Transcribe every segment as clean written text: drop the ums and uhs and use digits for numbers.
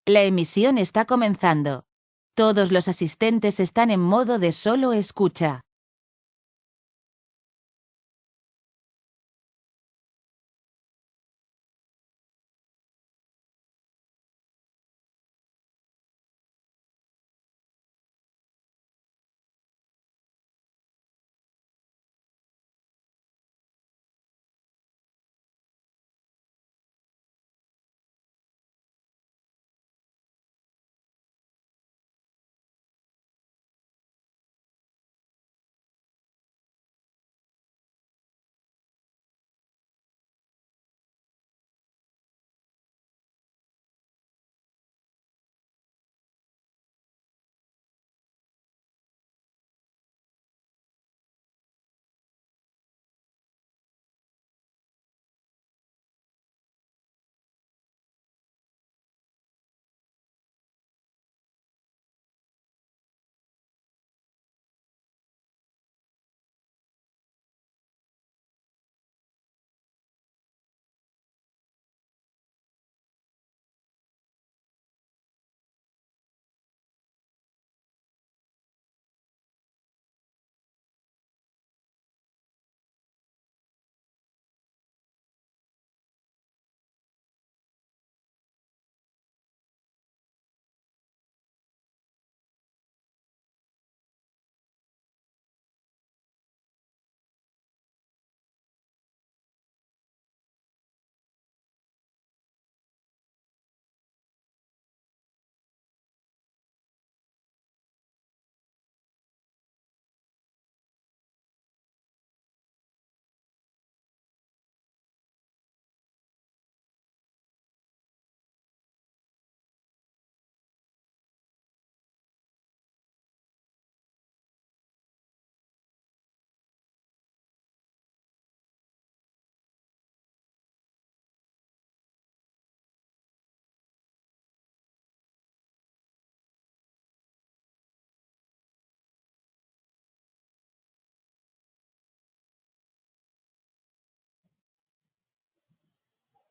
La emisión está comenzando. Todos los asistentes están en modo de solo escucha.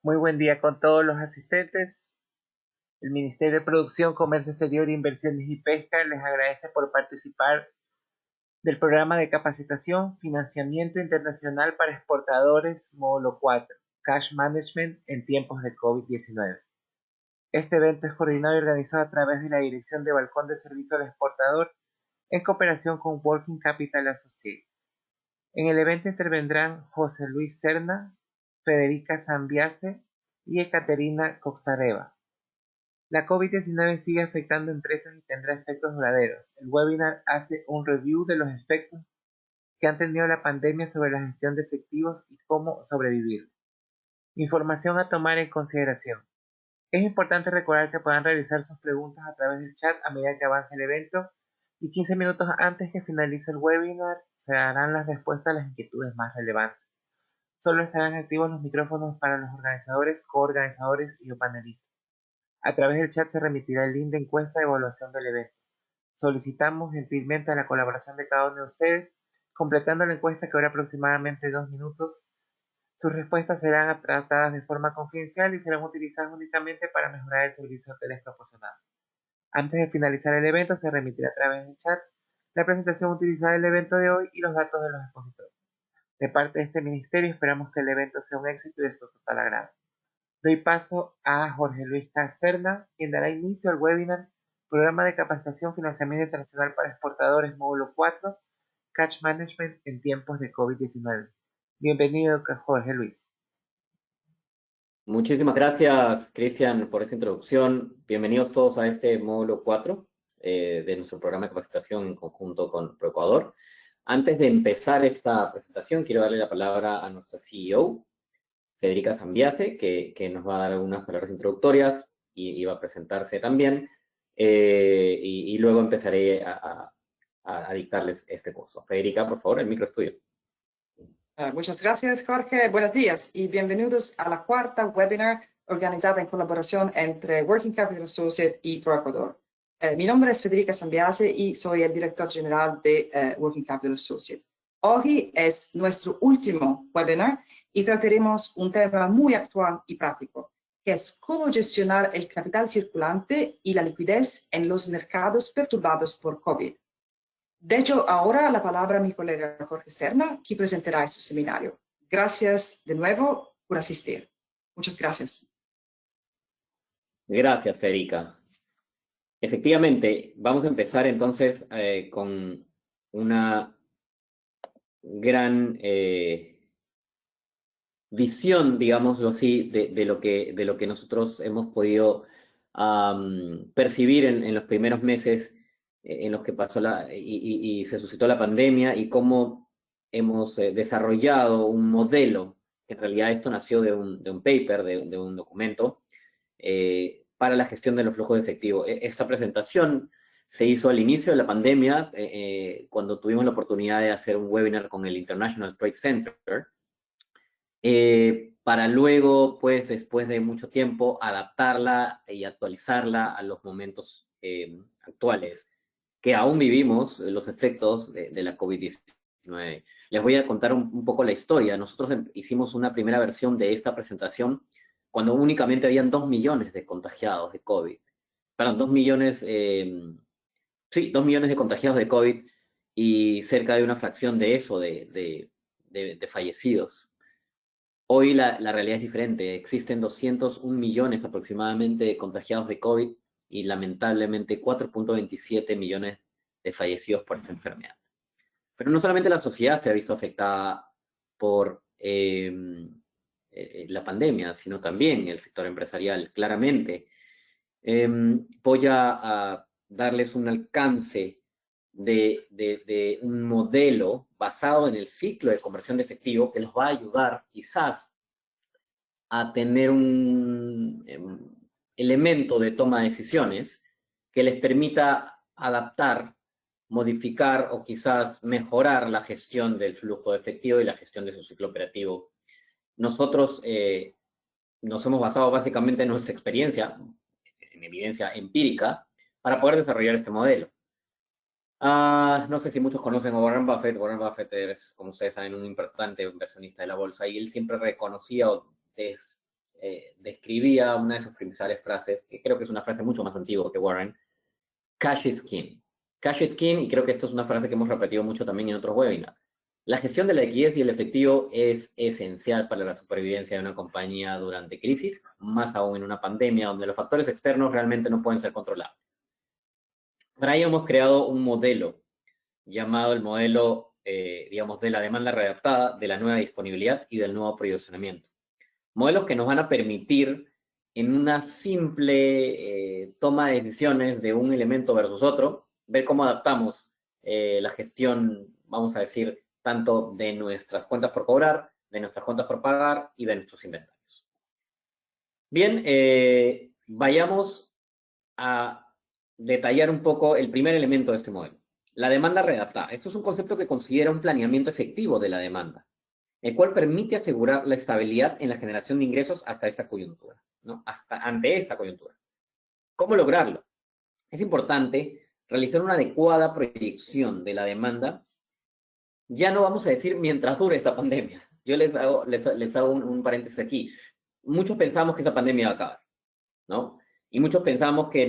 Muy buen día con todos los asistentes. El Ministerio de Producción, Comercio Exterior, Inversiones y Pesca les agradece por participar del programa de capacitación, financiamiento internacional para exportadores módulo 4, Cash Management en tiempos de COVID-19. Este evento es coordinado y organizado a través de la Dirección de Balcón de Servicio al Exportador en cooperación con Working Capital Associates. En el evento intervendrán José Luis Serna, Federica Zambiase y Ekaterina Koksareva. La COVID-19 sigue afectando empresas y tendrá efectos duraderos. El webinar hace un review de los efectos que han tenido la pandemia sobre la gestión de efectivos y cómo sobrevivir. Información a tomar en consideración. Es importante recordar que puedan realizar sus preguntas a través del chat a medida que avance el evento y 15 minutos antes que finalice el webinar se darán las respuestas a las inquietudes más relevantes. Solo estarán activos los micrófonos para los organizadores, coorganizadores y panelistas. A través del chat se remitirá el link de encuesta de evaluación del evento. Solicitamos gentilmente la colaboración de cada uno de ustedes, completando la encuesta que dura aproximadamente 2 minutos. Sus respuestas serán tratadas de forma confidencial y serán utilizadas únicamente para mejorar el servicio que les proporcionamos. Antes de finalizar el evento, se remitirá a través del chat la presentación utilizada del evento de hoy y los datos de los expositores. De parte de este ministerio, esperamos que el evento sea un éxito y de su total agrado. Doy paso a Jorge Luis Serna, quien dará inicio al webinar Programa de Capacitación Financiamiento Internacional para Exportadores Módulo 4, Cash Management en tiempos de COVID-19. Bienvenido, Jorge Luis. Muchísimas gracias, Cristian, por esta introducción. Bienvenidos todos a este módulo 4 de nuestro programa de capacitación en conjunto con ProEcuador. Antes de empezar esta presentación, quiero darle la palabra a nuestra CEO, Federica Zambiase, que nos va a dar algunas palabras introductorias y va a presentarse también. Y luego empezaré a dictarles este curso. Federica, por favor, el micro es tuyo. Muchas gracias, Jorge. Buenos días y bienvenidos a la cuarta webinar organizada en colaboración entre Working Capital Associates y ProEcuador. Mi nombre es Federica Zambiase y soy el director general de Working Capital Associates. Hoy es nuestro último webinar y trataremos un tema muy actual y práctico, que es cómo gestionar el capital circulante y la liquidez en los mercados perturbados por COVID. De hecho, ahora la palabra a mi colega Jorge Serna, que presentará este seminario. Gracias de nuevo por asistir. Muchas gracias. Gracias, Federica. Efectivamente, vamos a empezar entonces con una gran visión, digámoslo así, de lo que nosotros hemos podido percibir en los primeros meses en los que pasó y se suscitó la pandemia, y cómo hemos desarrollado un modelo, que en realidad esto nació de un paper, de un documento, para la gestión de los flujos de efectivo. Esta presentación se hizo al inicio de la pandemia, cuando tuvimos la oportunidad de hacer un webinar con el International Trade Center, para luego, pues, después de mucho tiempo, adaptarla y actualizarla a los momentos actuales, que aún vivimos los efectos de la COVID-19. Les voy a contar un poco la historia. Nosotros hicimos una primera versión de esta presentación cuando únicamente habían 2 millones de contagiados de COVID. Perdón, 2 millones, 2 millones de contagiados de COVID y cerca de una fracción de eso, de fallecidos. Hoy la realidad es diferente. Existen 201 millones aproximadamente de contagiados de COVID y lamentablemente 4.27 millones de fallecidos por esta enfermedad. Pero no solamente la sociedad se ha visto afectada por la pandemia, sino también el sector empresarial, claramente. Voy a darles un alcance de un modelo basado en el ciclo de conversión de efectivo que los va a ayudar quizás a tener un elemento de toma de decisiones que les permita adaptar, modificar o quizás mejorar la gestión del flujo de efectivo y la gestión de su ciclo operativo. Nosotros nos hemos basado básicamente en nuestra experiencia, en evidencia empírica, para poder desarrollar este modelo. No sé si muchos conocen a Warren Buffett. Warren Buffett es, como ustedes saben, un importante inversionista de la bolsa, y él siempre reconocía o describía una de sus principales frases, que creo que es una frase mucho más antigua que Warren: cash is king. Cash is king, y creo que esto es una frase que hemos repetido mucho también en otros webinars. La gestión de la liquidez y el efectivo es esencial para la supervivencia de una compañía durante crisis, más aún en una pandemia donde los factores externos realmente no pueden ser controlados. Para ello hemos creado un modelo llamado el modelo, digamos, de la demanda readaptada, de la nueva disponibilidad y del nuevo provisionamiento. Modelos que nos van a permitir, en una simple toma de decisiones de un elemento versus otro, ver cómo adaptamos la gestión, vamos a decir, tanto de nuestras cuentas por cobrar, de nuestras cuentas por pagar y de nuestros inventarios. Bien, vayamos a detallar un poco el primer elemento de este modelo, la demanda readaptada. Esto es un concepto que considera un planeamiento efectivo de la demanda, el cual permite asegurar la estabilidad en la generación de ingresos hasta esta coyuntura, ¿no? Ante esta coyuntura. ¿Cómo lograrlo? Es importante realizar una adecuada proyección de la demanda. Ya no vamos a decir mientras dure esta pandemia. Yo les hago un paréntesis aquí. Muchos pensamos que esta pandemia va a acabar, ¿no? Y muchos pensamos que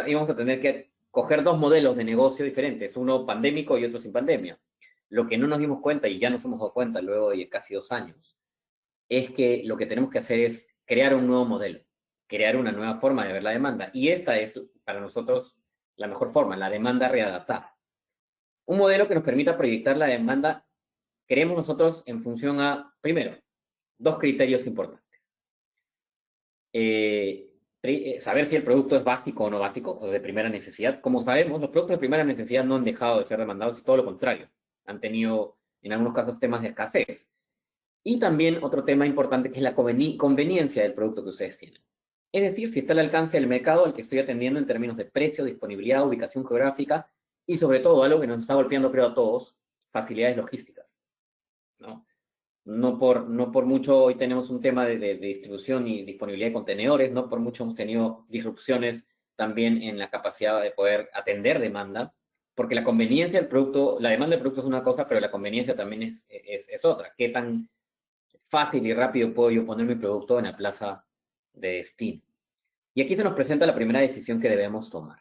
íbamos a tener que coger dos modelos de negocio diferentes, uno pandémico y otro sin pandemia. Lo que no nos dimos cuenta, y ya nos hemos dado cuenta luego de casi 2 años, es que lo que tenemos que hacer es crear un nuevo modelo, crear una nueva forma de ver la demanda. Y esta es, para nosotros, la mejor forma, la demanda readaptada. Un modelo que nos permita proyectar la demanda, creemos nosotros, en función a, primero, 2 criterios importantes. Saber si el producto es básico o no básico, o de primera necesidad. Como sabemos, los productos de primera necesidad no han dejado de ser demandados, y todo lo contrario. Han tenido, en algunos casos, temas de escasez. Y también otro tema importante, que es la conveniencia del producto que ustedes tienen. Es decir, si está al alcance del mercado al que estoy atendiendo en términos de precio, disponibilidad, ubicación geográfica y, sobre todo, algo que nos está golpeando, creo, a todos, facilidades logísticas, ¿no? No por mucho hoy tenemos un tema de distribución y disponibilidad de contenedores, no por mucho hemos tenido disrupciones también en la capacidad de poder atender demanda, porque la conveniencia del producto, la demanda del producto es una cosa, pero la conveniencia también es otra. ¿Qué tan fácil y rápido puedo yo poner mi producto en la plaza de destino. Y aquí se nos presenta la primera decisión que debemos tomar.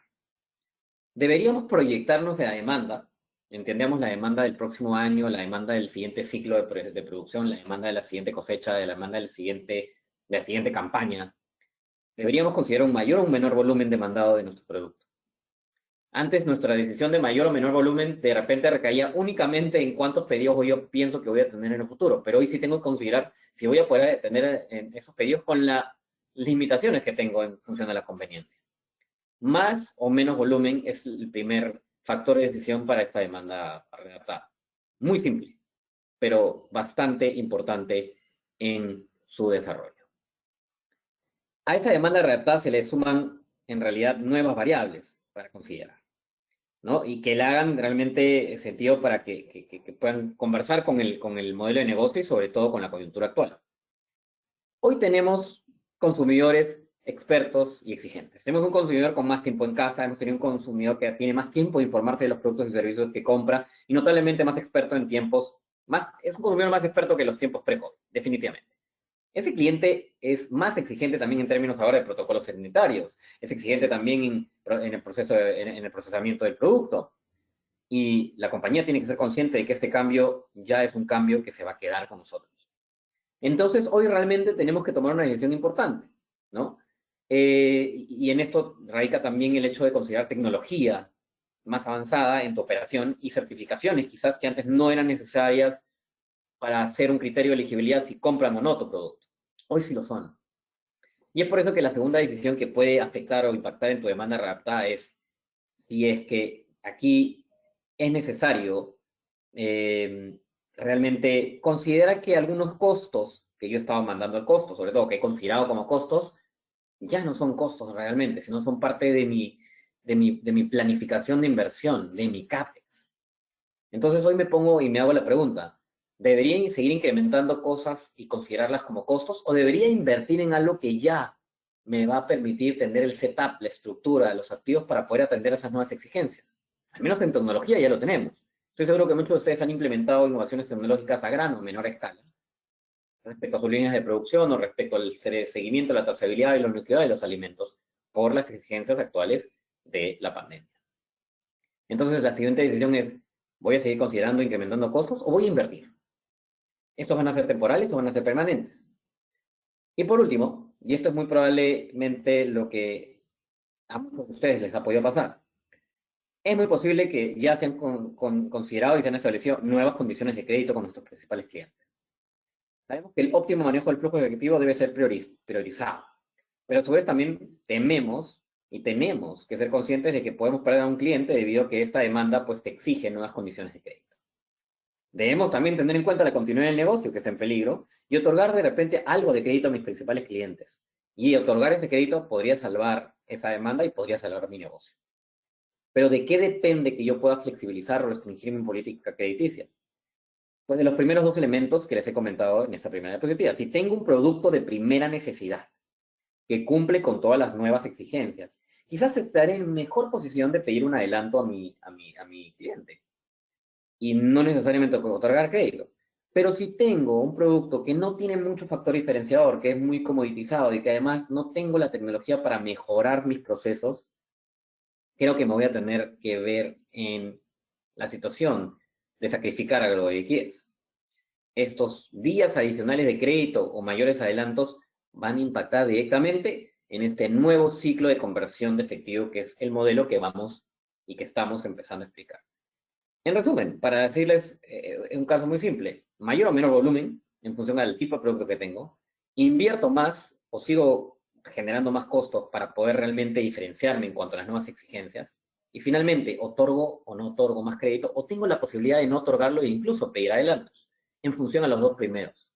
Deberíamos proyectarnos de la demanda, entendemos la demanda del próximo año, la demanda del siguiente ciclo de producción, la demanda de la siguiente cosecha, de la demanda de la siguiente campaña. Deberíamos considerar un mayor o un menor volumen demandado de nuestro producto. Antes, nuestra decisión de mayor o menor volumen de repente recaía únicamente en cuántos pedidos yo pienso que voy a tener en el futuro, pero hoy sí tengo que considerar si voy a poder tener esos pedidos con las limitaciones que tengo en función de la conveniencia. Más o menos volumen es el primer factor de decisión para esta demanda redactada. Muy simple, pero bastante importante en su desarrollo. A esa demanda redactada se le suman, en realidad, nuevas variables para considerar, ¿no? Y que le hagan realmente sentido para que puedan conversar con el modelo de negocio y sobre todo con la coyuntura actual. Hoy tenemos consumidores expertos y exigentes. Tenemos un consumidor con más tiempo en casa, hemos tenido un consumidor que tiene más tiempo de informarse de los productos y servicios que compra y notablemente más experto en tiempos, es un consumidor más experto que los tiempos pre-COVID, definitivamente. Ese cliente es más exigente también en términos ahora de protocolos sanitarios, es exigente también en el procesamiento del producto. Y la compañía tiene que ser consciente de que este cambio ya es un cambio que se va a quedar con nosotros. Entonces, hoy realmente tenemos que tomar una decisión importante, ¿no? Y en esto radica también el hecho de considerar tecnología más avanzada en tu operación y certificaciones quizás que antes no eran necesarias para hacer un criterio de elegibilidad si compran o no tu producto. Hoy sí lo son. Y es por eso que la segunda decisión que puede afectar o impactar en tu demanda redactada es si es que aquí es necesario realmente considera que algunos costos que yo estaba mandando al costo, sobre todo que he considerado como costos, ya no son costos realmente, sino son parte de mi planificación de inversión, de mi CAPEX. Entonces hoy me pongo y me hago la pregunta, ¿debería seguir incrementando cosas y considerarlas como costos o debería invertir en algo que ya me va a permitir tener el setup, la estructura, los activos para poder atender a esas nuevas exigencias? Al menos en tecnología ya lo tenemos. Estoy seguro que muchos de ustedes han implementado innovaciones tecnológicas a gran o menor escala respecto a sus líneas de producción o respecto al seguimiento, la trazabilidad y la unicidad de los alimentos por las exigencias actuales de la pandemia. Entonces, la siguiente decisión es, ¿voy a seguir considerando incrementando costos o voy a invertir? ¿Estos van a ser temporales o van a ser permanentes? Y por último, y esto es muy probablemente lo que a muchos de ustedes les ha podido pasar, es muy posible que ya se han considerado y se han establecido nuevas condiciones de crédito con nuestros principales clientes. Sabemos que el óptimo manejo del flujo efectivo debe ser priorizado, pero a su vez también tememos y tenemos que ser conscientes de que podemos perder a un cliente debido a que esta demanda pues te exige nuevas condiciones de crédito. Debemos también tener en cuenta la continuidad del negocio que está en peligro y otorgar de repente algo de crédito a mis principales clientes. Y otorgar ese crédito podría salvar esa demanda y podría salvar mi negocio. Pero ¿de qué depende que yo pueda flexibilizar o restringir mi política crediticia? Pues de los primeros dos elementos que les he comentado en esta primera diapositiva. Si tengo un producto de primera necesidad que cumple con todas las nuevas exigencias, quizás estaré en mejor posición de pedir un adelanto a mi cliente y no necesariamente otorgar crédito. Pero si tengo un producto que no tiene mucho factor diferenciador, que es muy comoditizado y que además no tengo la tecnología para mejorar mis procesos, creo que me voy a tener que ver en la situación de sacrificar algo de liquidez. Estos días adicionales de crédito o mayores adelantos van a impactar directamente en este nuevo ciclo de conversión de efectivo que es el modelo que vamos y que estamos empezando a explicar. En resumen, para decirles un caso muy simple, mayor o menor volumen en función del tipo de producto que tengo, invierto más o sigo generando más costos para poder realmente diferenciarme en cuanto a las nuevas exigencias, y finalmente, otorgo o no otorgo más crédito, o tengo la posibilidad de no otorgarlo e incluso pedir adelantos, en función a los dos primeros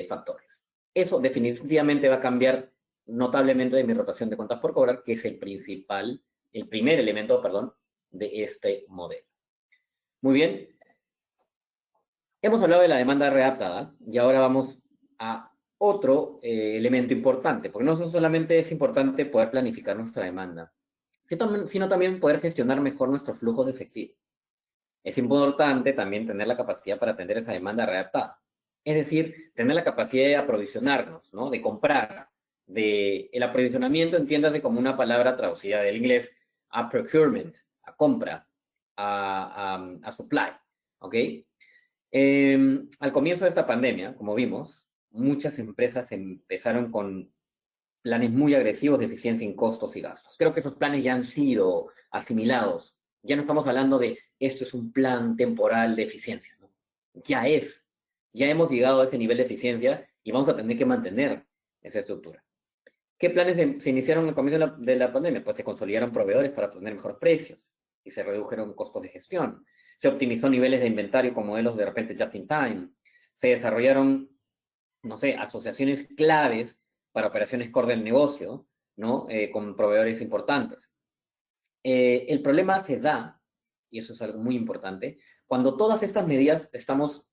factores. Eso definitivamente va a cambiar notablemente de mi rotación de cuentas por cobrar, que es el primer elemento, perdón, de este modelo. Muy bien. Hemos hablado de la demanda readaptada y ahora vamos a otro elemento importante, porque no solamente es importante poder planificar nuestra demanda, sino también poder gestionar mejor nuestros flujos de efectivo. Es importante también tener la capacidad para atender esa demanda readaptada. Es decir, tener la capacidad de aprovisionarnos, ¿no? De comprar del aprovisionamiento, entiéndase como una palabra traducida del inglés a procurement, a compra, a supply, ¿ok? Al comienzo de esta pandemia, como vimos, muchas empresas empezaron con planes muy agresivos de eficiencia en costos y gastos. Creo que esos planes ya han sido asimilados. Ya no estamos hablando de esto es un plan temporal de eficiencia, ¿no? Ya hemos llegado a ese nivel de eficiencia y vamos a tener que mantener esa estructura. ¿Qué planes se iniciaron al comienzo de la pandemia? Pues se consolidaron proveedores para obtener mejores precios y se redujeron costos de gestión. Se optimizó niveles de inventario con modelos de repente just in time. Se desarrollaron, no sé, asociaciones claves para operaciones core del negocio, ¿no? Con proveedores importantes. El problema se da, y eso es algo muy importante, cuando todas estas medidas estamos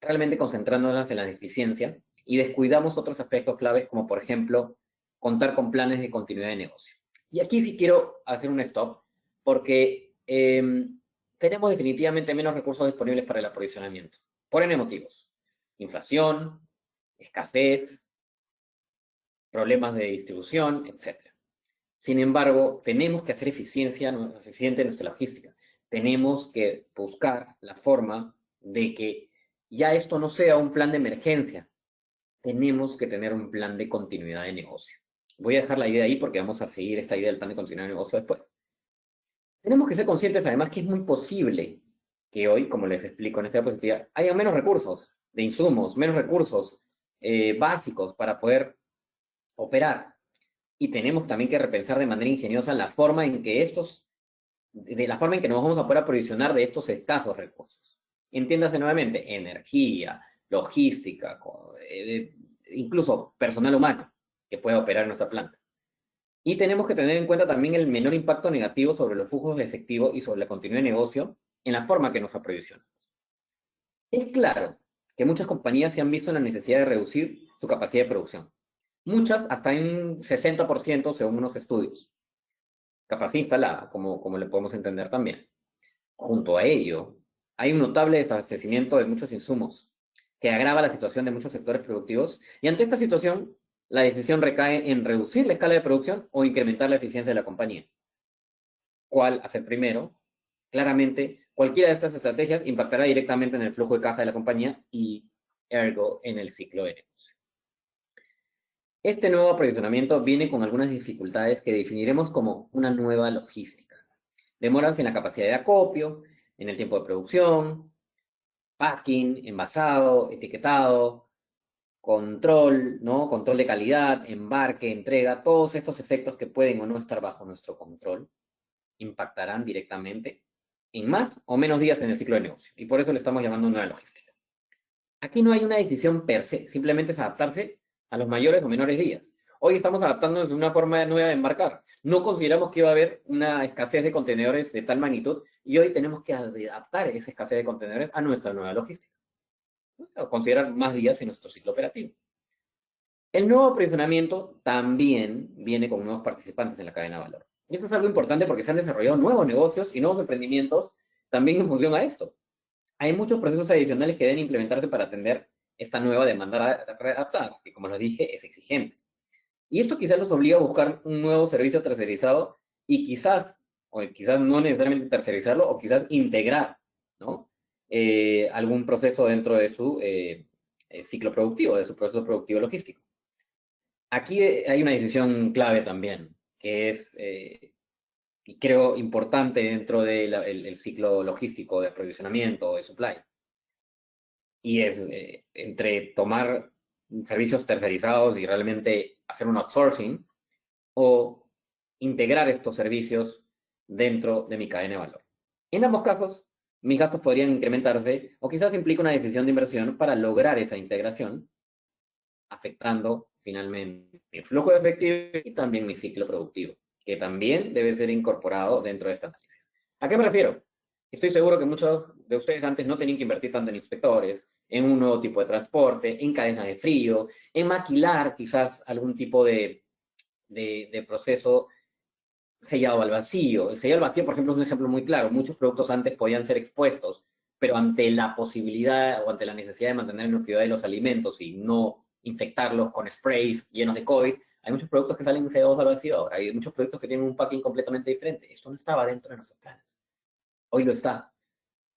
realmente concentrándonos en la eficiencia y descuidamos otros aspectos claves, como por ejemplo, contar con planes de continuidad de negocio. Y aquí sí quiero hacer un stop, porque tenemos definitivamente menos recursos disponibles para el aprovisionamiento, por N motivos. Inflación, escasez, problemas de distribución, etc. Sin embargo, tenemos que hacer eficiente nuestra logística. Tenemos que buscar la forma de que ya esto no sea un plan de emergencia. Tenemos que tener un plan de continuidad de negocio. Voy a dejar la idea ahí porque vamos a seguir esta idea del plan de continuidad de negocio después. Tenemos que ser conscientes además que es muy posible que hoy, como les explico en esta diapositiva, haya menos recursos de insumos, menos recursos básicos para poder operar. Y tenemos también que repensar de manera ingeniosa la forma en que nos vamos a poder aprovisionar de estos escasos recursos. Entiéndase nuevamente, energía, logística, incluso personal humano que pueda operar en nuestra planta. Y tenemos que tener en cuenta también el menor impacto negativo sobre los flujos de efectivo y sobre la continuidad de negocio en la forma que nos aprovisionamos. Es claro que muchas compañías se han visto en la necesidad de reducir su capacidad de producción. Muchas hasta en 60% según unos estudios. Capacidad instalada, como le podemos entender también. Junto a ello, hay un notable desabastecimiento de muchos insumos que agrava la situación de muchos sectores productivos, y ante esta situación, la decisión recae en reducir la escala de producción o incrementar la eficiencia de la compañía. ¿Cuál hacer primero? Claramente, cualquiera de estas estrategias impactará directamente en el flujo de caja de la compañía y, ergo, en el ciclo de negocio. Este nuevo aprovisionamiento viene con algunas dificultades que definiremos como una nueva logística. Demoras en la capacidad de acopio, en el tiempo de producción, packing, envasado, etiquetado, control, ¿no? Control de calidad, embarque, entrega, todos estos efectos que pueden o no estar bajo nuestro control impactarán directamente en más o menos días en el ciclo de negocio. Y por eso le estamos llamando nueva logística. Aquí no hay una decisión per se, simplemente es adaptarse a los mayores o menores días. Hoy estamos adaptándonos de una forma nueva de embarcar. No consideramos que iba a haber una escasez de contenedores de tal magnitud y hoy tenemos que adaptar esa escasez de contenedores a nuestra nueva logística. O considerar más días en nuestro ciclo operativo. El nuevo aprovisionamiento también viene con nuevos participantes en la cadena de valor. Y esto es algo importante porque se han desarrollado nuevos negocios y nuevos emprendimientos también en función a esto. Hay muchos procesos adicionales que deben implementarse para atender esta nueva demanda adaptada, que como les dije, es exigente. Y esto quizás los obliga a buscar un nuevo servicio tercerizado y quizás no necesariamente tercerizarlo, o quizás integrar, ¿no? Algún proceso dentro de su ciclo productivo, de su proceso productivo logístico. Aquí hay una decisión clave también, que es, y creo, importante dentro del ciclo logístico de aprovisionamiento o de supply. Y es entre tomar servicios tercerizados y realmente hacer un outsourcing o integrar estos servicios dentro de mi cadena de valor. En ambos casos, mis gastos podrían incrementarse o quizás implique una decisión de inversión para lograr esa integración, afectando finalmente mi flujo de efectivo y también mi ciclo productivo, que también debe ser incorporado dentro de este análisis. ¿A qué me refiero? Estoy seguro que muchos de ustedes antes no tenían que invertir tanto en inspectores, en un nuevo tipo de transporte, en cadenas de frío, en maquilar quizás algún tipo de proceso sellado al vacío. El sellado al vacío, por ejemplo, es un ejemplo muy claro. Muchos productos antes podían ser expuestos, pero ante la posibilidad o ante la necesidad de mantener la inocuidad de los alimentos y no infectarlos con sprays llenos de COVID, Hay muchos productos que salen CO2 al vacío, hay muchos productos que tienen un packing completamente diferente. Esto no estaba dentro de nuestros planes. Hoy lo está.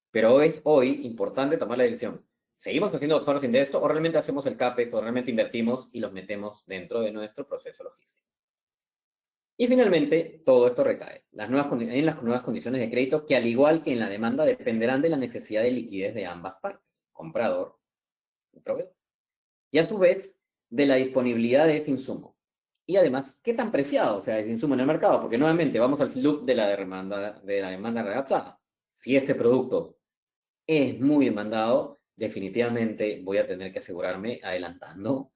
Pero es hoy importante tomar la decisión. ¿Seguimos haciendo outsourcing de esto o realmente hacemos el CAPEX o realmente invertimos y los metemos dentro de nuestro proceso logístico? Y finalmente, todo esto recae en las nuevas condiciones de crédito que, al igual que en la demanda, dependerán de la necesidad de liquidez de ambas partes, comprador y proveedor. Y a su vez, de la disponibilidad de ese insumo. Y además, ¿qué tan preciado sea ese insumo en el mercado? Porque nuevamente vamos al loop de la demanda readaptada. Si este producto es muy demandado, definitivamente voy a tener que asegurarme adelantando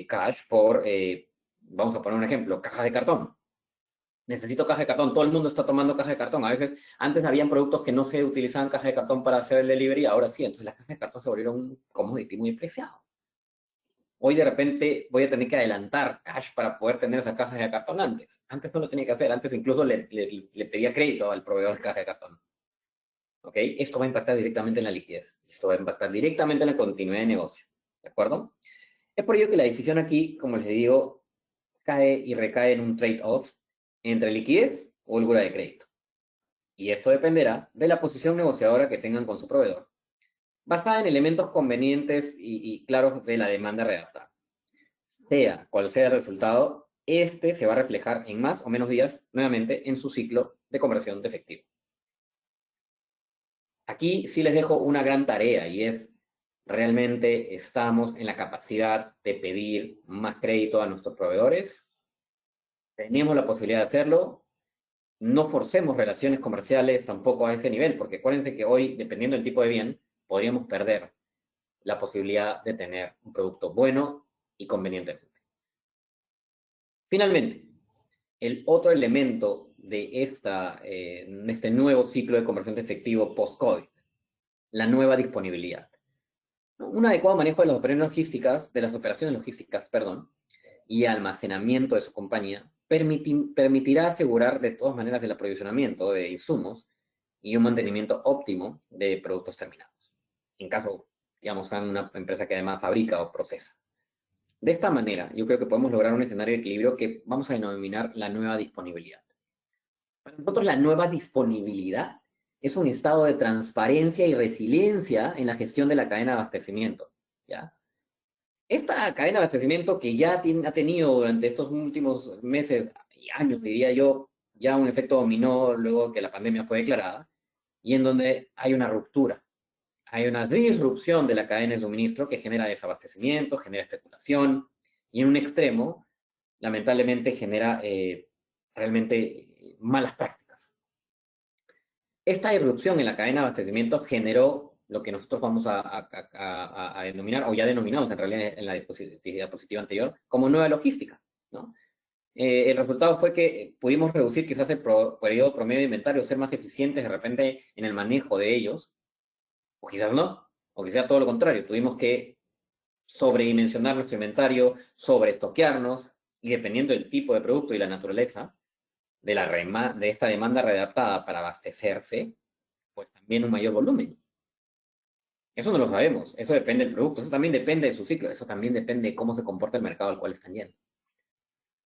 cash por, vamos a poner un ejemplo, cajas de cartón. Necesito caja de cartón, todo el mundo está tomando caja de cartón. A veces, antes habían productos que no se utilizaban caja de cartón para hacer el delivery, ahora sí, entonces las cajas de cartón se volvieron un commodity muy preciado. Hoy de repente voy a tener que adelantar cash para poder tener esas cajas de cartón antes. Antes no lo tenía que hacer, antes incluso le pedía crédito al proveedor de caja de cartón. ¿Ok? Esto va a impactar directamente en la liquidez. Esto va a impactar directamente en la continuidad de negocio. ¿De acuerdo? Es por ello que la decisión aquí, como les digo, cae y recae en un trade-off entre liquidez o holgura de crédito. Y esto dependerá de la posición negociadora que tengan con su proveedor, basada en elementos convenientes y claros de la demanda readaptada. Sea cual sea el resultado, este se va a reflejar en más o menos días, nuevamente, en su ciclo de conversión de efectivo. Aquí sí les dejo una gran tarea y es, ¿realmente estamos en la capacidad de pedir más crédito a nuestros proveedores? ¿Tenemos la posibilidad de hacerlo? No forcemos relaciones comerciales tampoco a ese nivel, porque acuérdense que hoy, dependiendo del tipo de bien, podríamos perder la posibilidad de tener un producto bueno y convenientemente. Finalmente, el otro elemento de este nuevo ciclo de conversión de efectivo post-COVID, la nueva disponibilidad. Un adecuado manejo de las operaciones logísticas, y almacenamiento de su compañía permitirá asegurar de todas maneras el aprovisionamiento de insumos y un mantenimiento óptimo de productos terminados. En caso, digamos, sean una empresa que además fabrica o procesa. De esta manera, yo creo que podemos lograr un escenario de equilibrio que vamos a denominar la nueva disponibilidad. Para nosotros, la nueva disponibilidad es un estado de transparencia y resiliencia en la gestión de la cadena de abastecimiento, ¿ya? Esta cadena de abastecimiento que ya ha tenido durante estos últimos meses y años, diría yo, ya un efecto dominó luego que la pandemia fue declarada, y en donde hay una ruptura, hay una disrupción de la cadena de suministro que genera desabastecimiento, genera especulación, y en un extremo, lamentablemente, genera realmente malas prácticas. Esta irrupción en la cadena de abastecimiento generó lo que nosotros vamos a denominar, o ya denominamos en realidad en la diapositiva anterior, como nueva logística, ¿no? El resultado fue que pudimos reducir quizás el periodo promedio de inventario, ser más eficientes de repente en el manejo de ellos, o quizás no, o quizás todo lo contrario, tuvimos que sobredimensionar nuestro inventario, sobreestoquearnos, y dependiendo del tipo de producto y la naturaleza de esta demanda readaptada para abastecerse, pues también un mayor volumen. Eso no lo sabemos, eso depende del producto, eso también depende de su ciclo, eso también depende de cómo se comporta el mercado al cual están yendo.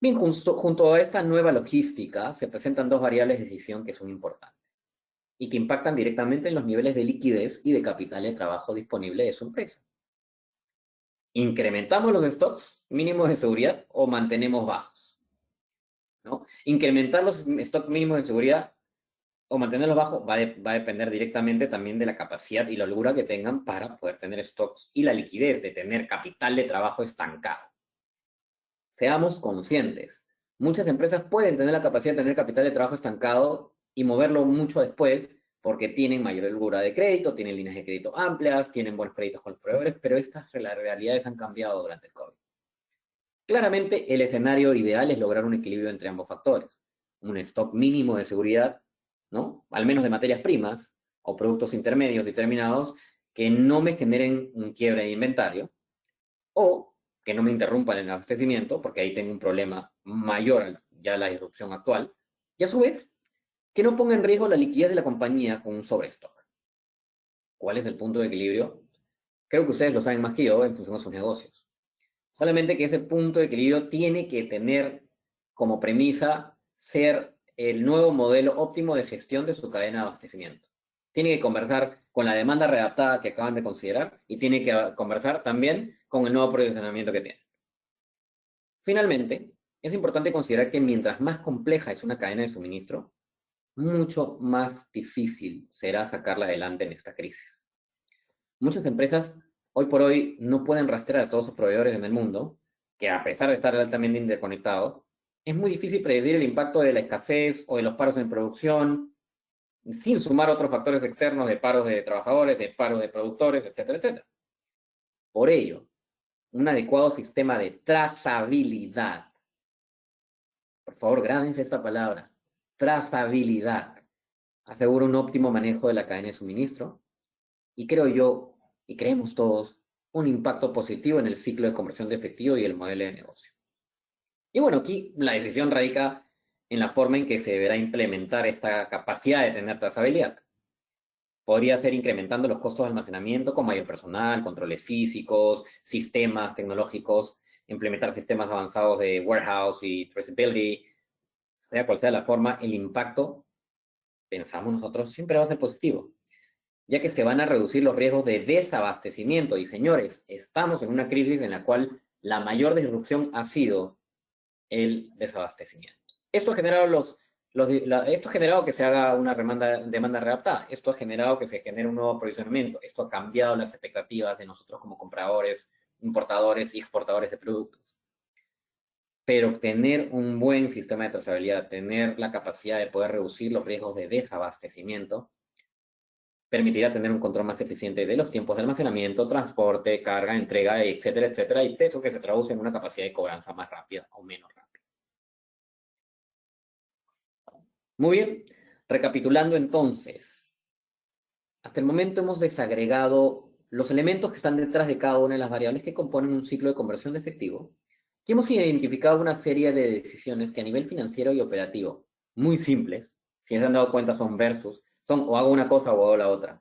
Bien, junto a esta nueva logística se presentan dos variables de decisión que son importantes y que impactan directamente en los niveles de liquidez y de capital de trabajo disponible de su empresa. ¿Incrementamos los stocks mínimos de seguridad o mantenemos bajos? ¿No? Incrementar los stocks mínimos de seguridad o mantenerlos bajos va a depender directamente también de la capacidad y la holgura que tengan para poder tener stocks y la liquidez de tener capital de trabajo estancado. Seamos conscientes. Muchas empresas pueden tener la capacidad de tener capital de trabajo estancado y moverlo mucho después porque tienen mayor holgura de crédito, tienen líneas de crédito amplias, tienen buenos créditos con los proveedores, pero estas realidades han cambiado durante el COVID. Claramente, el escenario ideal es lograr un equilibrio entre ambos factores. Un stock mínimo de seguridad, ¿no? Al menos de materias primas o productos intermedios y terminados que no me generen un quiebre de inventario o que no me interrumpan el abastecimiento, porque ahí tengo un problema mayor ya a la disrupción actual, y a su vez, que no ponga en riesgo la liquidez de la compañía con un sobrestock. ¿Cuál es el punto de equilibrio? Creo que ustedes lo saben más que yo en función de sus negocios. Solamente que ese punto de equilibrio tiene que tener como premisa ser el nuevo modelo óptimo de gestión de su cadena de abastecimiento. Tiene que conversar con la demanda readaptada que acaban de considerar y tiene que conversar también con el nuevo posicionamiento que tiene. Finalmente, es importante considerar que mientras más compleja es una cadena de suministro, mucho más difícil será sacarla adelante en esta crisis. Muchas empresas hoy por hoy no pueden rastrear a todos sus proveedores en el mundo, que a pesar de estar altamente interconectados, es muy difícil predecir el impacto de la escasez o de los paros en producción, sin sumar otros factores externos de paros de trabajadores, de paros de productores, etcétera, etcétera. Por ello, un adecuado sistema de trazabilidad, por favor, grábense esta palabra, trazabilidad, asegura un óptimo manejo de la cadena de suministro y creo yo, y creemos todos, un impacto positivo en el ciclo de conversión de efectivo y el modelo de negocio. Y bueno, aquí la decisión radica en la forma en que se deberá implementar esta capacidad de tener trazabilidad. Podría ser incrementando los costos de almacenamiento con mayor personal, controles físicos, sistemas tecnológicos, implementar sistemas avanzados de warehouse y traceability, sea cual sea la forma, el impacto, pensamos nosotros, siempre va a ser positivo, ya que se van a reducir los riesgos de desabastecimiento. Y señores, estamos en una crisis en la cual la mayor disrupción ha sido el desabastecimiento. Esto ha generado esto ha generado que se haga una demanda readaptada. Esto ha generado que se genere un nuevo aprovisionamiento. Esto ha cambiado las expectativas de nosotros como compradores, importadores y exportadores de productos. Pero tener un buen sistema de trazabilidad, tener la capacidad de poder reducir los riesgos de desabastecimiento, permitirá tener un control más eficiente de los tiempos de almacenamiento, transporte, carga, entrega, etcétera, etcétera, y eso que se traduce en una capacidad de cobranza más rápida o menos rápida. Muy bien, recapitulando entonces, hasta el momento hemos desagregado los elementos que están detrás de cada una de las variables que componen un ciclo de conversión de efectivo y hemos identificado una serie de decisiones que a nivel financiero y operativo, muy simples, si se han dado cuenta son versus, son o hago una cosa o hago la otra.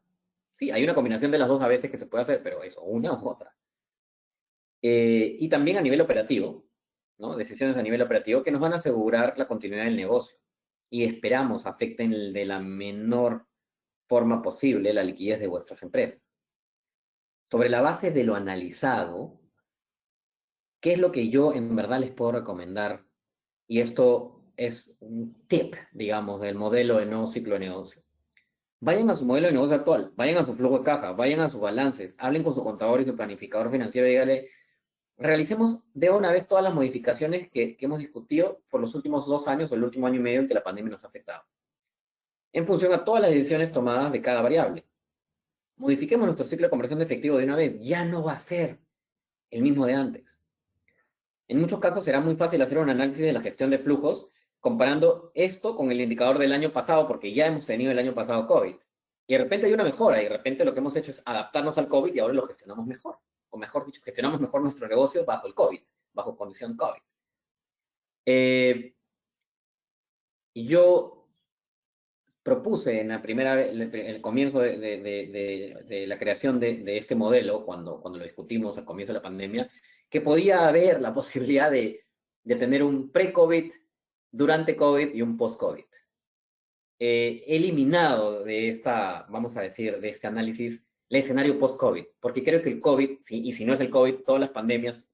Sí, hay una combinación de las dos a veces que se puede hacer, pero eso, una u otra. Y también a nivel operativo, ¿no? Decisiones a nivel operativo que nos van a asegurar la continuidad del negocio y esperamos afecten de la menor forma posible la liquidez de vuestras empresas. Sobre la base de lo analizado, ¿qué es lo que yo en verdad les puedo recomendar? Y esto es un tip, digamos, del modelo de nuevo ciclo de negocio. Vayan a su modelo de negocio actual, vayan a su flujo de caja, vayan a sus balances, hablen con su contador y su planificador financiero y díganle, realicemos de una vez todas las modificaciones que hemos discutido por los últimos 2 años o el último año y medio en que la pandemia nos ha afectado, en función a todas las decisiones tomadas de cada variable. Modifiquemos nuestro ciclo de conversión de efectivo de una vez, ya no va a ser el mismo de antes. En muchos casos será muy fácil hacer un análisis de la gestión de flujos comparando esto con el indicador del año pasado, porque ya hemos tenido el año pasado COVID. Y de repente hay una mejora, y de repente lo que hemos hecho es adaptarnos al COVID y ahora lo gestionamos mejor. O mejor dicho, gestionamos mejor nuestro negocio bajo el COVID, bajo condición COVID. Y yo propuse en el comienzo de la creación de este modelo, cuando lo discutimos al comienzo de la pandemia, que podía haber la posibilidad de tener un pre-COVID, durante COVID y un post-COVID. Eliminado de esta, vamos a decir, de este análisis, el escenario post-COVID, porque creo que el COVID, y si no es el COVID, todas las pandemias,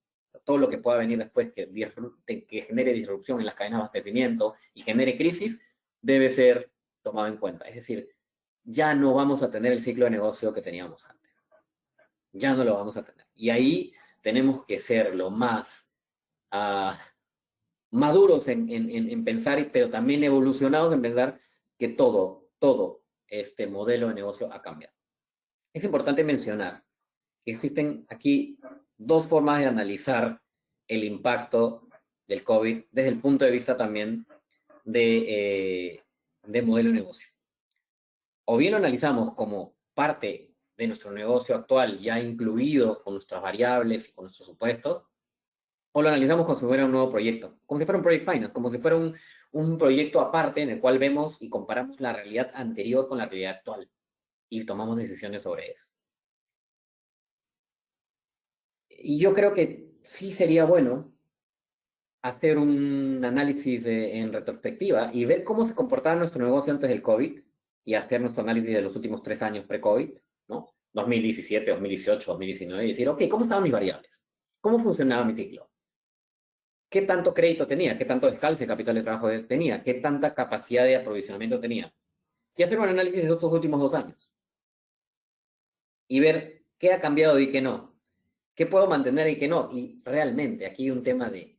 todo lo que pueda venir después que genere disrupción en las cadenas de abastecimiento y genere crisis, debe ser tomado en cuenta. Es decir, ya no vamos a tener el ciclo de negocio que teníamos antes. Ya no lo vamos a tener. Y ahí tenemos que ser lo más maduros en pensar, pero también evolucionados en pensar que todo este modelo de negocio ha cambiado. Es importante mencionar que existen aquí 2 formas de analizar el impacto del COVID desde el punto de vista también de modelo de negocio. O bien lo analizamos como parte de nuestro negocio actual, ya incluido con nuestras variables y con nuestros supuestos, o lo analizamos como si fuera un nuevo proyecto, como si fuera un project finance, como si fuera un proyecto aparte en el cual vemos y comparamos la realidad anterior con la realidad actual y tomamos decisiones sobre eso. Y yo creo que sí sería bueno hacer un análisis en retrospectiva y ver cómo se comportaba nuestro negocio antes del COVID y hacer nuestro análisis de los últimos 3 años pre-COVID, ¿no? 2017, 2018, 2019, y decir, ok, ¿cómo estaban mis variables? ¿Cómo funcionaba mi ciclo? ¿Qué tanto crédito tenía? ¿Qué tanto descalce de capital de trabajo tenía? ¿Qué tanta capacidad de aprovisionamiento tenía? Y hacer un análisis de estos últimos 2 años y ver qué ha cambiado y qué no. ¿Qué puedo mantener y qué no? Y realmente aquí hay un tema de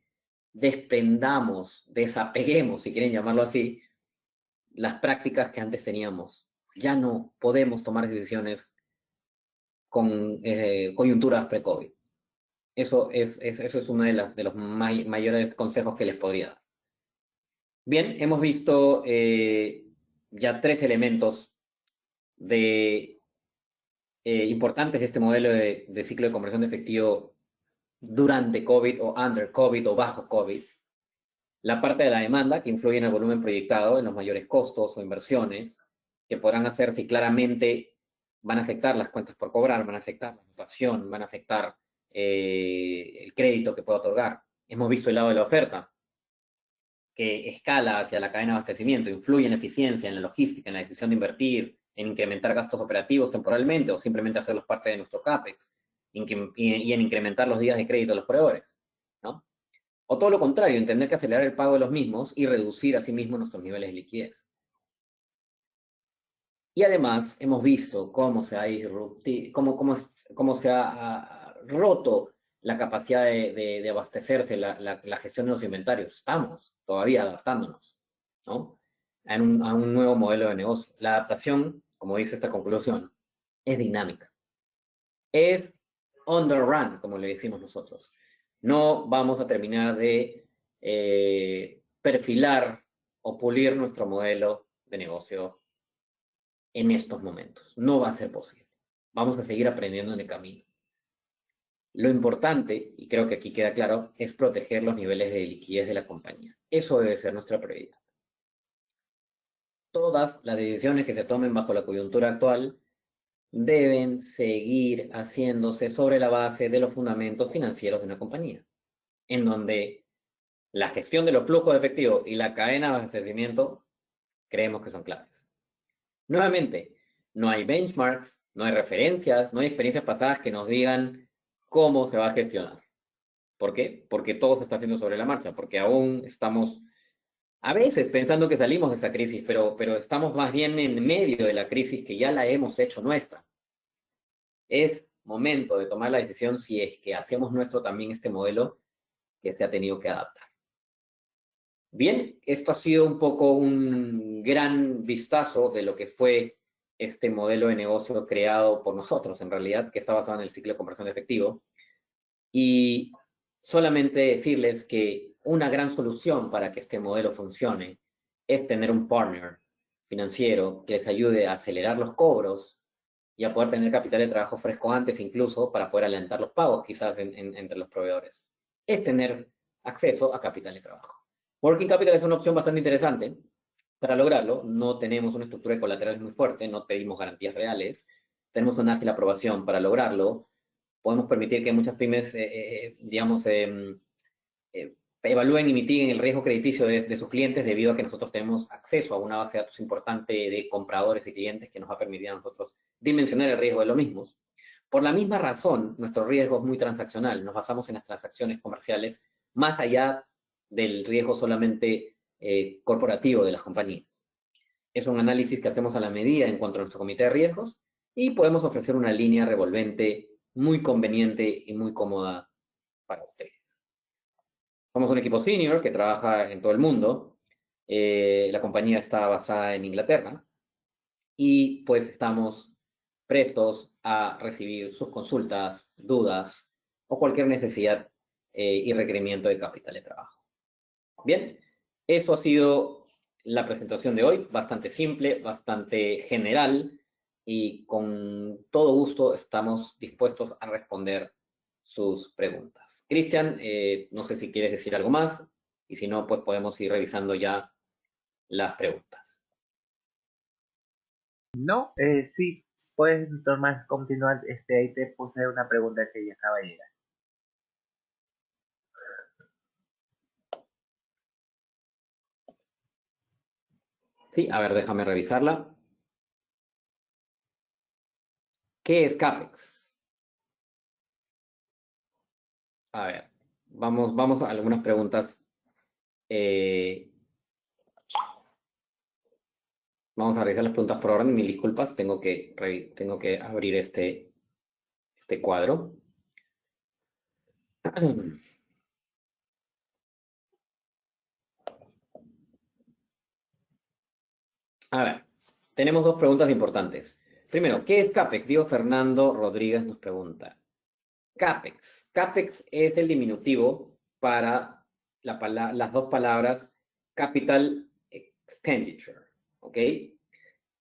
desprendamos, desapeguemos, si quieren llamarlo así, las prácticas que antes teníamos. Ya no podemos tomar decisiones con coyunturas pre-COVID. Eso es uno de los mayores consejos que les podría dar. Bien, hemos visto ya 3 elementos importantes de este modelo de ciclo de conversión de efectivo durante COVID o under COVID o bajo COVID. La parte de la demanda, que influye en el volumen proyectado, en los mayores costos o inversiones, que podrán hacer si claramente van a afectar las cuentas por cobrar, van a afectar la rotación, van a afectar el crédito que pueda otorgar. Hemos visto el lado de la oferta, que escala hacia la cadena de abastecimiento, influye en la eficiencia, en la logística, en la decisión de invertir, en incrementar gastos operativos temporalmente o simplemente hacerlos parte de nuestro CAPEX, y en incrementar los días de crédito de los proveedores, ¿no? O todo lo contrario, entender que acelerar el pago de los mismos y reducir asimismo nuestros niveles de liquidez. Y además hemos visto cómo se ha roto la capacidad de abastecerse, la gestión de los inventarios. Estamos todavía adaptándonos, ¿no? A un nuevo modelo de negocio. La adaptación, como dice esta conclusión, es dinámica. Es on the run, como le decimos nosotros. No vamos a terminar de perfilar o pulir nuestro modelo de negocio en estos momentos. No va a ser posible. Vamos a seguir aprendiendo en el camino. Lo importante, y creo que aquí queda claro, es proteger los niveles de liquidez de la compañía. Eso debe ser nuestra prioridad. Todas las decisiones que se tomen bajo la coyuntura actual deben seguir haciéndose sobre la base de los fundamentos financieros de una compañía, en donde la gestión de los flujos de efectivo y la cadena de abastecimiento creemos que son claves. Nuevamente, no hay benchmarks, no hay referencias, no hay experiencias pasadas que nos digan cómo se va a gestionar. ¿Por qué? Porque todo se está haciendo sobre la marcha, porque aún estamos a veces pensando que salimos de esta crisis, pero estamos más bien en medio de la crisis que ya la hemos hecho nuestra. Es momento de tomar la decisión si es que hacemos nuestro también este modelo que se ha tenido que adaptar. Bien, esto ha sido un poco un gran vistazo de lo que fue este modelo de negocio creado por nosotros, en realidad, que está basado en el ciclo de conversión de efectivo. Y solamente decirles que una gran solución para que este modelo funcione es tener un partner financiero que les ayude a acelerar los cobros y a poder tener capital de trabajo fresco antes incluso para poder adelantar los pagos quizás entre los proveedores. Es tener acceso a capital de trabajo. Working Capital es una opción bastante interesante. Para lograrlo, no tenemos una estructura de colaterales muy fuerte, no pedimos garantías reales, tenemos una ágil aprobación para lograrlo. Podemos permitir que muchas pymes, evalúen y mitiguen el riesgo crediticio de sus clientes debido a que nosotros tenemos acceso a una base de datos importante de compradores y clientes que nos va a permitir a nosotros dimensionar el riesgo de los mismos. Por la misma razón, nuestro riesgo es muy transaccional. Nos basamos en las transacciones comerciales más allá del riesgo solamente corporativo de las compañías. Es un análisis que hacemos a la medida en cuanto a nuestro comité de riesgos y podemos ofrecer una línea revolvente muy conveniente y muy cómoda para ustedes. Somos un equipo senior que trabaja en todo el mundo. La compañía está basada en Inglaterra y pues estamos prestos a recibir sus consultas, dudas o cualquier necesidad y requerimiento de capital de trabajo. Bien, eso ha sido la presentación de hoy, bastante simple, bastante general y con todo gusto estamos dispuestos a responder sus preguntas. Cristian, no sé si quieres decir algo más y si no, pues podemos ir revisando ya las preguntas. No, sí, puedes, Norman, continuar. Ahí te puse una pregunta que ya acaba de llegar. Sí, a ver, déjame revisarla. ¿Qué es CAPEX? A ver, vamos a algunas preguntas. Vamos a revisar las preguntas por orden. Mil disculpas, tengo que abrir este cuadro. A ver, tenemos dos preguntas importantes. Primero, ¿qué es CAPEX? Diego Fernando Rodríguez nos pregunta. CAPEX. CAPEX es el diminutivo para las dos palabras Capital Expenditure, ¿ok?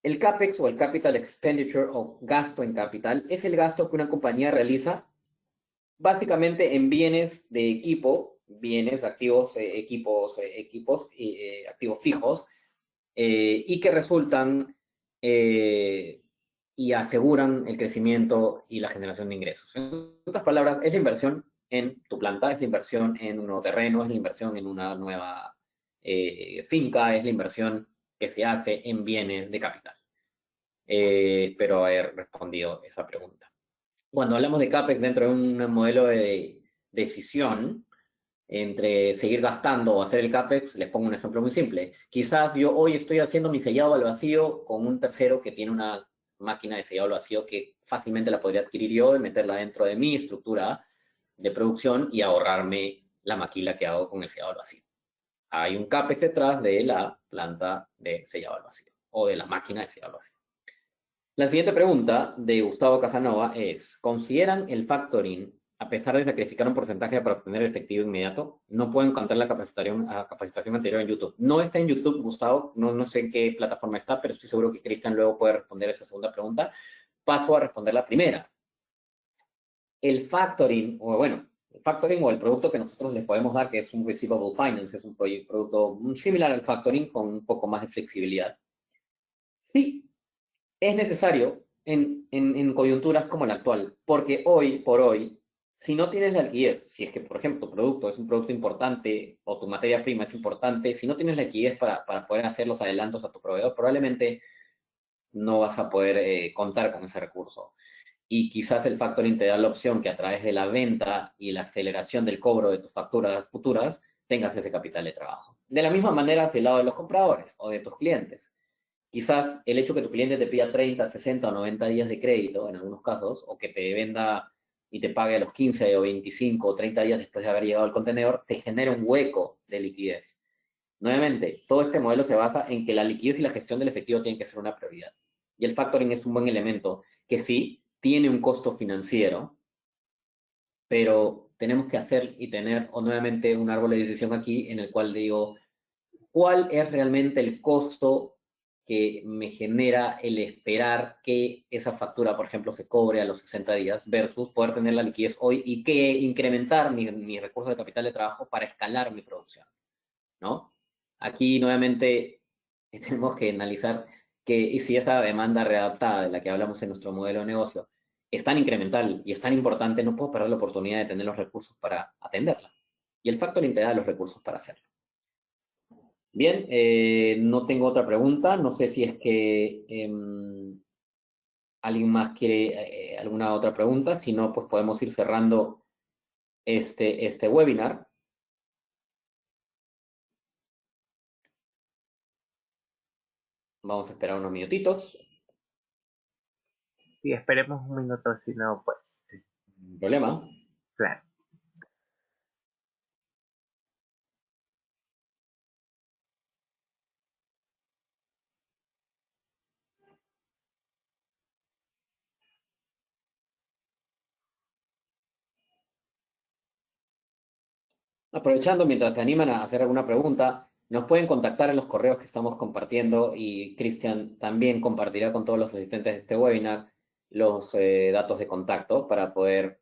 El CAPEX o el Capital Expenditure o gasto en capital es el gasto que una compañía realiza básicamente en bienes de equipo, bienes, activos, equipos, activos fijos, y que resultan y aseguran el crecimiento y la generación de ingresos. En otras palabras, es la inversión en tu planta, es la inversión en un nuevo terreno, es la inversión en una nueva finca, es la inversión que se hace en bienes de capital. Espero haber respondido esa pregunta. Cuando hablamos de CAPEX dentro de un modelo de decisión entre seguir gastando o hacer el CAPEX, les pongo un ejemplo muy simple. Quizás yo hoy estoy haciendo mi sellado al vacío con un tercero que tiene una máquina de sellado al vacío que fácilmente la podría adquirir yo y meterla dentro de mi estructura de producción y ahorrarme la maquila que hago con el sellado al vacío. Hay un CAPEX detrás de la planta de sellado al vacío o de la máquina de sellado al vacío. La siguiente pregunta de Gustavo Casanova es, ¿consideran el factoring, a pesar de sacrificar un porcentaje para obtener el efectivo inmediato? No puedo encontrar la capacitación anterior en YouTube. No está en YouTube, Gustavo, no sé en qué plataforma está, pero estoy seguro que Cristian luego puede responder esa segunda pregunta. Paso a responder la primera. El factoring, el factoring o el producto que nosotros les podemos dar, que es un receivable finance, es un producto similar al factoring con un poco más de flexibilidad. Sí, es necesario en coyunturas como la actual, porque hoy por hoy, si no tienes la liquidez, si es que, por ejemplo, tu producto es un producto importante o tu materia prima es importante, si no tienes la liquidez para poder hacer los adelantos a tu proveedor, probablemente no vas a poder contar con ese recurso. Y quizás el factoring te da la opción que a través de la venta y la aceleración del cobro de tus facturas futuras, tengas ese capital de trabajo. De la misma manera hacia el lado de los compradores o de tus clientes. Quizás el hecho que tu cliente te pida 30, 60 o 90 días de crédito, en algunos casos, o que te venda y te pague a los 15 o 25 o 30 días después de haber llegado al contenedor, te genera un hueco de liquidez. Nuevamente, todo este modelo se basa en que la liquidez y la gestión del efectivo tienen que ser una prioridad. Y el factoring es un buen elemento que sí tiene un costo financiero, pero tenemos que hacer y tener nuevamente un árbol de decisión aquí en el cual digo, ¿cuál es realmente el costo que me genera el esperar que esa factura, por ejemplo, se cobre a los 60 días versus poder tener la liquidez hoy y que incrementar mi recurso de capital de trabajo para escalar mi producción, ¿no? Aquí, nuevamente, tenemos que analizar que si esa demanda readaptada de la que hablamos en nuestro modelo de negocio es tan incremental y es tan importante, no puedo perder la oportunidad de tener los recursos para atenderla. Y el factoring te da los recursos para hacerlo. Bien, no tengo otra pregunta. No sé si es que alguien más quiere alguna otra pregunta. Si no, pues podemos ir cerrando este webinar. Vamos a esperar unos minutitos. Sí, esperemos un minuto, si no, pues. Sin problema. Claro. Aprovechando, mientras se animan a hacer alguna pregunta, nos pueden contactar en los correos que estamos compartiendo y Cristian también compartirá con todos los asistentes de este webinar los datos de contacto para poder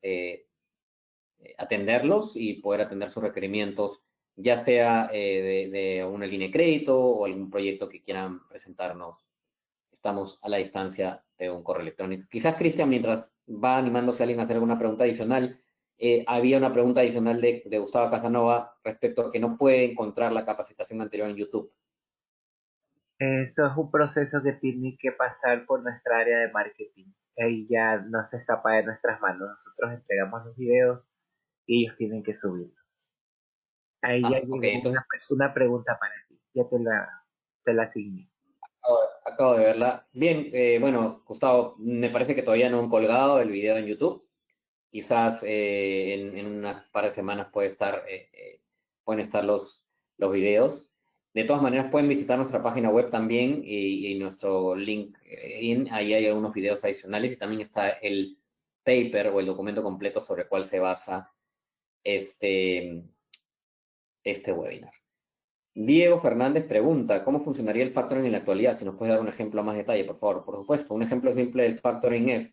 atenderlos y poder atender sus requerimientos, ya sea de una línea de crédito o algún proyecto que quieran presentarnos. Estamos a la distancia de un correo electrónico. Quizás, Cristian, mientras va animándose a alguien a hacer alguna pregunta adicional, había una pregunta adicional de Gustavo Casanova respecto a que no puede encontrar la capacitación anterior en YouTube. Eso es un proceso que tiene que pasar por nuestra área de marketing. Ahí ya no se escapa de nuestras manos. Nosotros entregamos los videos y ellos tienen que subirlos. Ahí ya Ok, llegó entonces una pregunta para ti. Ya te la asigné. acabo de verla. Bien, bueno, Gustavo, me parece que todavía no han colgado el video en YouTube. Quizás en unas par de semanas pueden estar los videos. De todas maneras, pueden visitar nuestra página web también y nuestro LinkedIn. Ahí hay algunos videos adicionales y también está el paper o el documento completo sobre el cual se basa este, este webinar. Diego Fernández pregunta, ¿cómo funcionaría el factoring en la actualidad? Si nos puede dar un ejemplo a más detalle, por favor. Por supuesto, un ejemplo simple del factoring es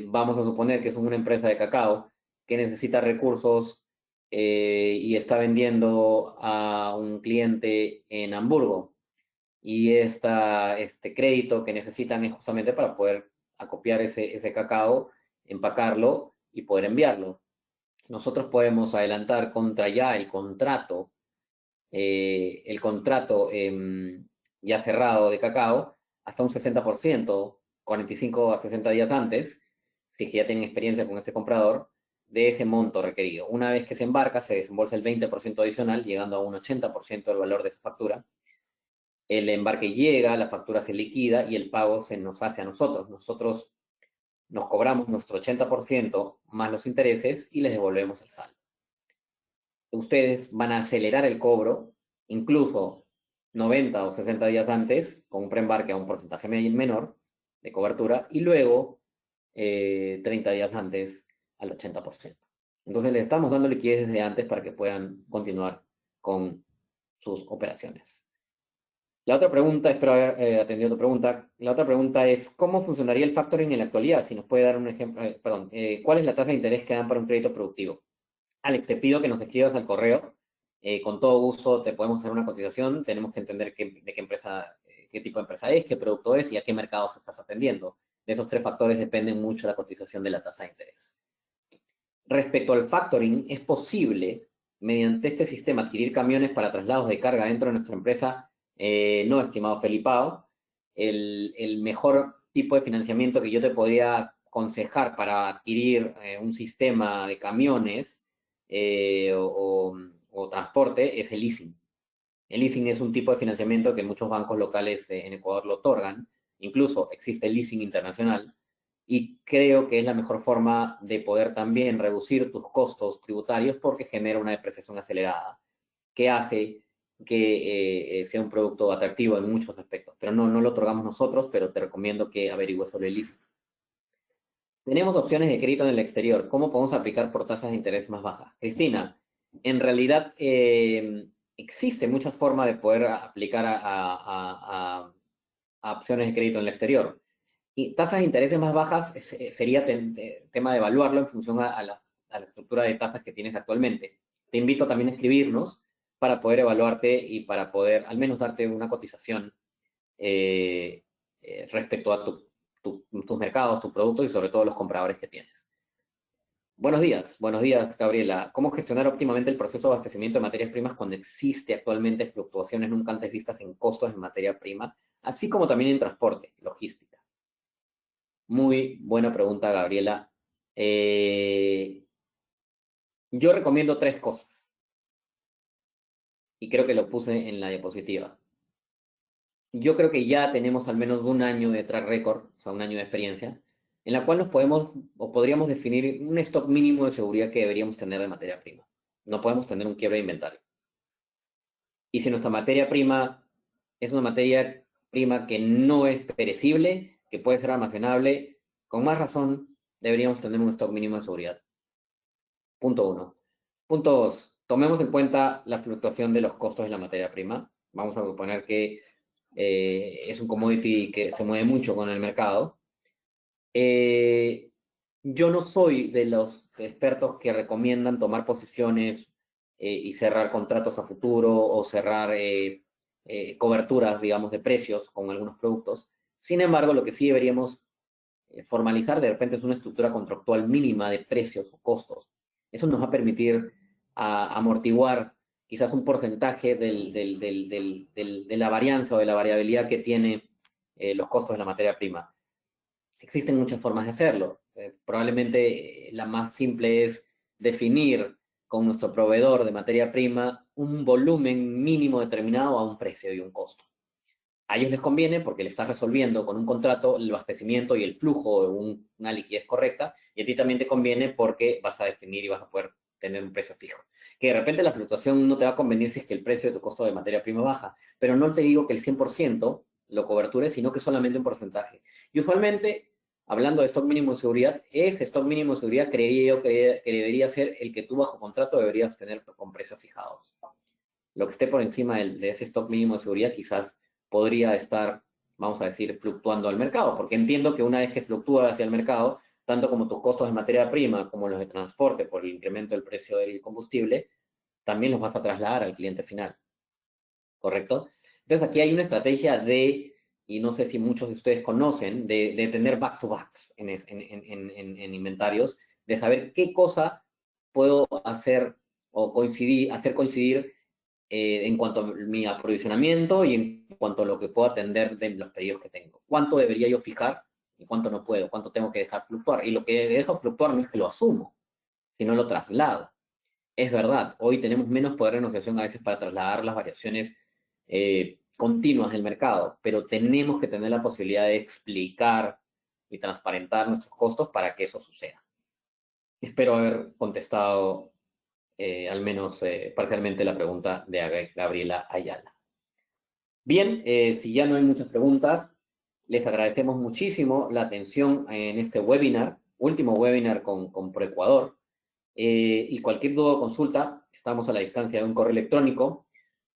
vamos a suponer que es una empresa de cacao que necesita recursos y está vendiendo a un cliente en Hamburgo. Y este crédito que necesitan es justamente para poder acopiar ese cacao, empacarlo y poder enviarlo. Nosotros podemos adelantar contra ya el contrato ya cerrado de cacao hasta un 60%, 45 a 60 días antes, si es que ya tienen experiencia con este comprador, de ese monto requerido. Una vez que se embarca, se desembolsa el 20% adicional, llegando a un 80% del valor de esa factura. El embarque llega, la factura se liquida y el pago se nos hace a nosotros. Nosotros nos cobramos nuestro 80% más los intereses y les devolvemos el saldo. Ustedes van a acelerar el cobro, incluso 90 o 60 días antes, con un preembarque a un porcentaje menor de cobertura, y luego 30 días antes al 80%. Entonces les estamos dando liquidez desde antes para que puedan continuar con sus operaciones. La otra pregunta, espero haber atendido tu pregunta, la otra pregunta es, ¿cómo funcionaría el factoring en la actualidad? Si nos puede dar un ejemplo, ¿cuál es la tasa de interés que dan para un crédito productivo? Alex, te pido que nos escribas al correo. Con todo gusto te podemos hacer una cotización. Tenemos que entender de qué empresa, qué tipo de empresa es, qué producto es y a qué mercados estás atendiendo. De esos tres factores depende mucho la cotización de la tasa de interés. Respecto al factoring, es posible, mediante este sistema, adquirir camiones para traslados de carga dentro de nuestra empresa. No, estimado Felipao, el mejor tipo de financiamiento que yo te podría aconsejar para adquirir un sistema de camiones o transporte es el leasing. El leasing es un tipo de financiamiento que muchos bancos locales en Ecuador lo otorgan. Incluso existe el leasing internacional y creo que es la mejor forma de poder también reducir tus costos tributarios porque genera una depreciación acelerada que hace que sea un producto atractivo en muchos aspectos. Pero no lo otorgamos nosotros, pero te recomiendo que averigües sobre el leasing. Tenemos opciones de crédito en el exterior. ¿Cómo podemos aplicar por tasas de interés más bajas? Cristina, en realidad existe muchas formas de poder aplicar a opciones de crédito en el exterior. Y tasas de intereses más bajas sería tema de evaluarlo en función a la estructura de tasas que tienes actualmente. Te invito también a escribirnos para poder evaluarte y para poder al menos darte una cotización respecto a tus mercados, tus productos y sobre todo los compradores que tienes. Buenos días, Gabriela. ¿Cómo gestionar óptimamente el proceso de abastecimiento de materias primas cuando existe actualmente fluctuaciones nunca antes vistas en costos en materia prima, así como también en transporte, logística? Muy buena pregunta, Gabriela. Yo recomiendo tres cosas y creo que lo puse en la diapositiva. Yo creo que ya tenemos al menos un año de track record, o sea, un año de experiencia, en la cual nos podemos o podríamos definir un stock mínimo de seguridad que deberíamos tener de materia prima. No podemos tener un quiebre de inventario. Y si nuestra materia prima es una materia prima que no es perecible, que puede ser almacenable, con más razón deberíamos tener un stock mínimo de seguridad. Punto 1. Punto 2. Tomemos en cuenta la fluctuación de los costos de la materia prima. Vamos a suponer que es un commodity que se mueve mucho con el mercado. Yo no soy de los expertos que recomiendan tomar posiciones y cerrar contratos a futuro o cerrar coberturas, digamos, de precios con algunos productos. Sin embargo, lo que sí deberíamos formalizar de repente es una estructura contractual mínima de precios o costos. Eso nos va a permitir amortiguar quizás un porcentaje de la varianza o de la variabilidad que tiene los costos de la materia prima. Existen muchas formas de hacerlo. Probablemente la más simple es definir con nuestro proveedor de materia prima un volumen mínimo determinado a un precio y un costo. A ellos les conviene porque le estás resolviendo con un contrato el abastecimiento y el flujo de una liquidez correcta, y a ti también te conviene porque vas a definir y vas a poder tener un precio fijo. Que de repente la fluctuación no te va a convenir si es que el precio de tu costo de materia prima baja, pero no te digo que el 100% lo cobertures, sino que solamente un porcentaje. Y usualmente, hablando de stock mínimo de seguridad, ese stock mínimo de seguridad creería yo que debería ser el que tú bajo contrato deberías tener con precios fijados. Lo que esté por encima de ese stock mínimo de seguridad quizás podría estar, vamos a decir, fluctuando al mercado, porque entiendo que una vez que fluctúa hacia el mercado, tanto como tus costos de materia prima como los de transporte por el incremento del precio del combustible, también los vas a trasladar al cliente final, ¿correcto? Entonces aquí hay una estrategia y no sé si muchos de ustedes conocen, de tener back-to-backs en inventarios, de saber qué cosa puedo hacer o hacer coincidir en cuanto a mi aprovisionamiento y en cuanto a lo que puedo atender de los pedidos que tengo. ¿Cuánto debería yo fijar y cuánto no puedo? ¿Cuánto tengo que dejar fluctuar? Y lo que dejo fluctuar no es que lo asumo, sino lo traslado. Es verdad, hoy tenemos menos poder de negociación a veces para trasladar las variaciones continuas del mercado, pero tenemos que tener la posibilidad de explicar y transparentar nuestros costos para que eso suceda. Espero haber contestado al menos parcialmente la pregunta de Gabriela Ayala. Bien, si ya no hay muchas preguntas, les agradecemos muchísimo la atención en este webinar, último webinar con ProEcuador. Y cualquier duda o consulta, estamos a la distancia de un correo electrónico.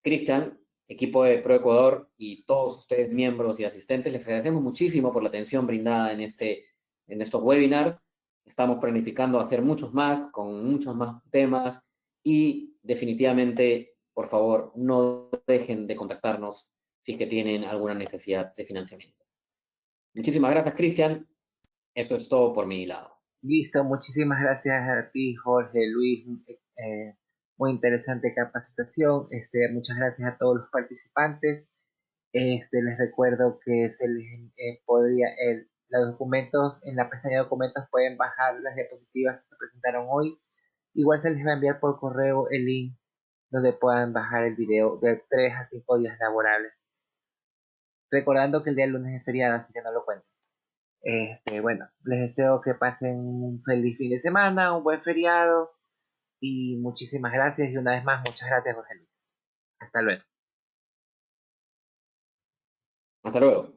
Cristian, equipo de ProEcuador y todos ustedes, miembros y asistentes, les agradecemos muchísimo por la atención brindada en estos webinars. Estamos planificando hacer muchos más, con muchos más temas, y definitivamente, por favor, no dejen de contactarnos si es que tienen alguna necesidad de financiamiento. Muchísimas gracias, Cristian. Eso es todo por mi lado. Listo, muchísimas gracias a ti, Jorge, Luis. Muy interesante capacitación. Muchas gracias a todos los participantes. Les recuerdo que se les podría, los documentos, en la pestaña de documentos pueden bajar las diapositivas que se presentaron hoy. Igual se les va a enviar por correo el link donde puedan bajar el video de 3 a 5 días laborables. Recordando que el día lunes es feriado, así que no lo cuenten. Bueno, les deseo que pasen un feliz fin de semana, un buen feriado y muchísimas gracias, y una vez más, muchas gracias, Jorge Luis. Hasta luego. Hasta luego.